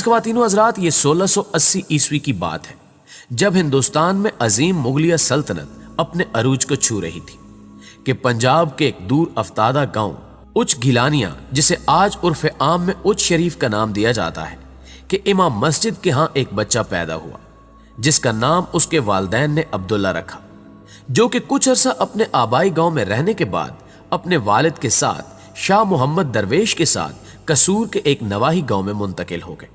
خواتینو حضرات، یہ 1680 عیسوی کی بات ہے جب ہندوستان میں عظیم مغلیہ سلطنت اپنے عروج کو چھو رہی تھی کہ پنجاب کے ایک دور افتادہ گاؤں اچ گیلانیہ، جسے آج عرف عام میں اچ شریف کا نام دیا جاتا ہے، کہ امام مسجد کے ہاں ایک بچہ پیدا ہوا جس کا نام اس کے والدین نے عبداللہ رکھا، جو کہ کچھ عرصہ اپنے آبائی گاؤں میں رہنے کے بعد اپنے والد کے ساتھ شاہ محمد درویش کے ساتھ قصور کے ایک نواحی گاؤں میں منتقل ہو گئے۔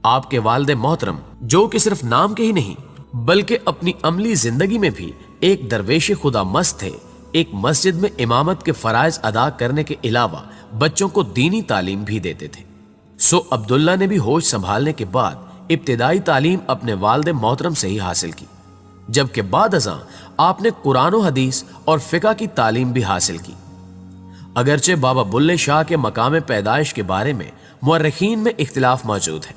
آپ کے والد محترم، جو کہ صرف نام کے ہی نہیں بلکہ اپنی عملی زندگی میں بھی ایک درویش خدا مست تھے، ایک مسجد میں امامت کے فرائض ادا کرنے کے علاوہ بچوں کو دینی تعلیم بھی دیتے تھے۔ سو عبداللہ نے بھی ہوش سنبھالنے کے بعد ابتدائی تعلیم اپنے والد محترم سے ہی حاصل کی، جبکہ بعد ازاں آپ نے قرآن و حدیث اور فقہ کی تعلیم بھی حاصل کی۔ اگرچہ بابا بلے شاہ کے مقام پیدائش کے بارے میں مورخین میں اختلاف موجود ہے،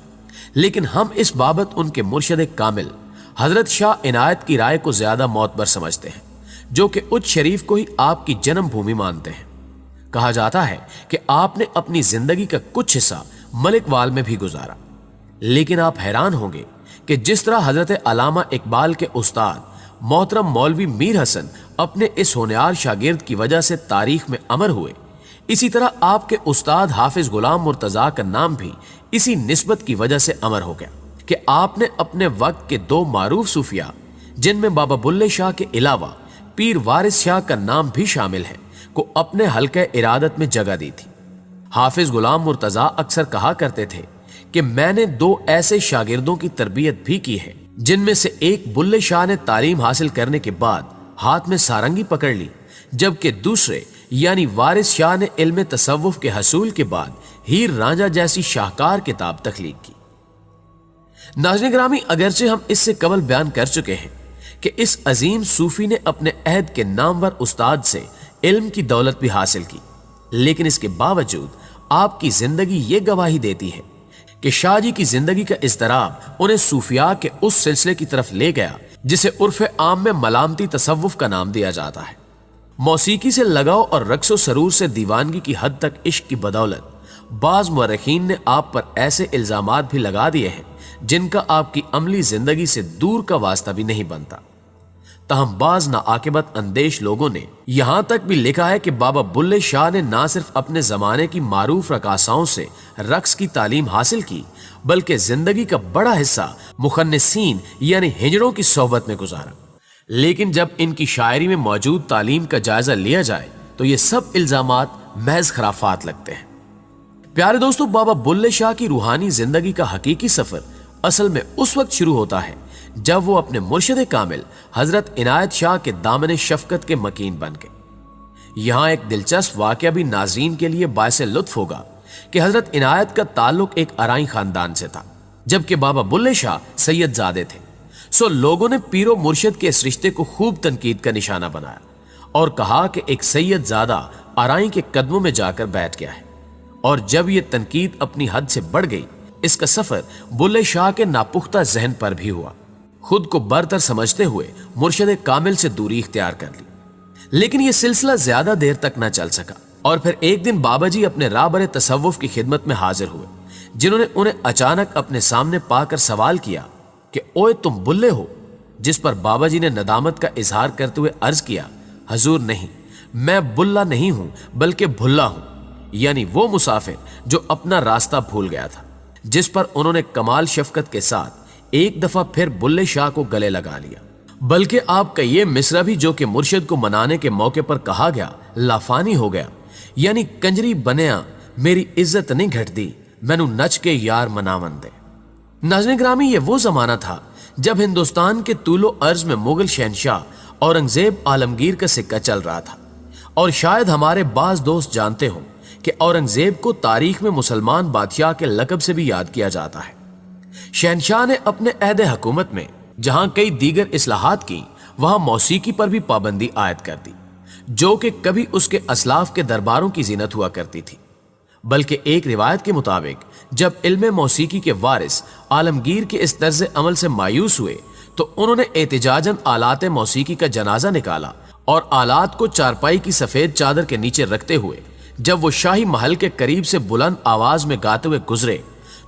لیکن ہم اس بابت ان کے مرشد کامل حضرت شاہ عنایت کی رائے کو زیادہ معتبر سمجھتے ہیں، جو کہ اچ شریف کو ہی آپ کی جنم بھومی مانتے ہیں۔ کہا جاتا ہے کہ آپ نے اپنی زندگی کا کچھ حصہ ملک وال میں بھی گزارا، لیکن آپ حیران ہوں گے کہ جس طرح حضرت علامہ اقبال کے استاد محترم مولوی میر حسن اپنے اس ہونہار شاگرد کی وجہ سے تاریخ میں امر ہوئے، اسی طرح آپ کے استاد حافظ غلام مرتضیٰ کا نام بھی اسی نسبت کی وجہ سے امر ہو گیا کہ آپ نے اپنے وقت کے دو معروف صوفیاء، جن میں بابا بلے شاہ کے علاوہ پیر وارث شاہ کا نام بھی شامل ہے، کو اپنے حلقہ ارادت میں جگہ دی تھی۔ حافظ غلام مرتضیٰ اکثر کہا کرتے تھے کہ میں نے دو ایسے شاگردوں کی تربیت بھی کی ہے جن میں سے ایک بلے شاہ نے تعلیم حاصل کرنے کے بعد ہاتھ میں سارنگی پکڑ لی، جبکہ دوسرے یعنی وارث شاہ نے علم تصوف کے حصول کے بعد ہیر رانجھا جیسی شاہکار کتاب تخلیق کی۔ ناظرین گرامی، اگرچہ ہم اس سے قبل بیان کر چکے ہیں کہ اس عظیم صوفی نے اپنے عہد کے نامور استاد سے علم کی دولت بھی حاصل کی، لیکن اس کے باوجود آپ کی زندگی یہ گواہی دیتی ہے کہ شاہ جی کی زندگی کا اضطراب انہیں صوفیاء کے اس سلسلے کی طرف لے گیا جسے عرف عام میں ملامتی تصوف کا نام دیا جاتا ہے۔ موسیقی سے لگاؤ اور رقص و سرور سے دیوانگی کی حد تک عشق کی بدولت بعض مورخین نے آپ پر ایسے الزامات بھی لگا دیے ہیں جن کا آپ کی عملی زندگی سے دور کا واسطہ بھی نہیں بنتا۔ تاہم بعض ناعاقبت اندیش لوگوں نے یہاں تک بھی لکھا ہے کہ بابا بلے شاہ نے نہ صرف اپنے زمانے کی معروف رقاصاؤں سے رقص کی تعلیم حاصل کی، بلکہ زندگی کا بڑا حصہ مخنثین یعنی ہجڑوں کی صحبت میں گزارا۔ لیکن جب ان کی شاعری میں موجود تعلیم کا جائزہ لیا جائے تو یہ سب الزامات محض خرافات لگتے ہیں۔ پیارے دوستو، بابا بلے شاہ کی روحانی زندگی کا حقیقی سفر اصل میں اس وقت شروع ہوتا ہے جب وہ اپنے مرشد کامل حضرت عنایت شاہ کے دامن شفقت کے مکین بن گئے۔ یہاں ایک دلچسپ واقعہ بھی ناظرین کے لیے باعث لطف ہوگا کہ حضرت عنایت کا تعلق ایک ارائیں خاندان سے تھا، جبکہ بابا بلے شاہ سید زادے تھے۔ سو لوگوں نے پیر و مرشد کے اس رشتے کو خوب تنقید کا نشانہ بنایا اور کہا کہ ایک سید زادہ ارائیں کے قدموں میں جا کر بیٹھ گیا ہے، اور جب یہ تنقید اپنی حد سے بڑھ گئی، اس کا سفر بلے شاہ کے ناپختہ ذہن پر بھی ہوا۔ خود کو برتر سمجھتے ہوئے مرشد کامل سے دوری اختیار کر لی، لیکن یہ سلسلہ زیادہ دیر تک نہ چل سکا، اور پھر ایک دن بابا جی اپنے راہبر تصوف کی خدمت میں حاضر ہوئے، جنہوں نے انہیں اچانک اپنے سامنے پا کر سوال کیا کہ اوئے تم بلے ہو؟ جس پر بابا جی نے ندامت کا اظہار کرتے ہوئے عرض کیا، حضور نہیں، میں بلّا نہیں ہوں بلکہ بھلا ہوں، یعنی وہ مسافر جو اپنا راستہ بھول گیا تھا۔ جس پر انہوں نے کمال شفقت کے ساتھ ایک دفعہ پھر بلے شاہ کو گلے لگا لیا، بلکہ آپ کا یہ مصرع بھی جو کہ مرشد کو منانے کے موقع پر کہا گیا لافانی ہو گیا، یعنی کنجری بنیا میری عزت نہیں گھٹ دی، مینوں نچ کے یار مناون دے۔ ناظرین گرامی، یہ وہ زمانہ تھا جب ہندوستان کے طول و عرض میں مغل شہنشاہ اورنگزیب عالمگیر کا سکہ چل رہا تھا، اور شاید ہمارے بعض دوست جانتے ہوں کہ اورنگزیب کو تاریخ میں مسلمان بادشاہ کے لقب سے بھی یاد کیا جاتا ہے۔ شہنشاہ نے اپنے عہد حکومت میں جہاں کئی دیگر اصلاحات کی، وہاں موسیقی پر بھی پابندی عائد کر دی، جو کہ کبھی اس کے اسلاف کے درباروں کی زینت ہوا کرتی تھی۔ بلکہ ایک روایت کے مطابق جب علم موسیقی کے وارث عالمگیر کے اس طرز عمل سے مایوس ہوئے تو انہوں نے احتجاجاً آلات موسیقی کا جنازہ نکالا، اور آلات کو چارپائی کی سفید چادر کے نیچے رکھتے ہوئے جب وہ شاہی محل کے قریب سے بلند آواز میں گاتے ہوئے گزرے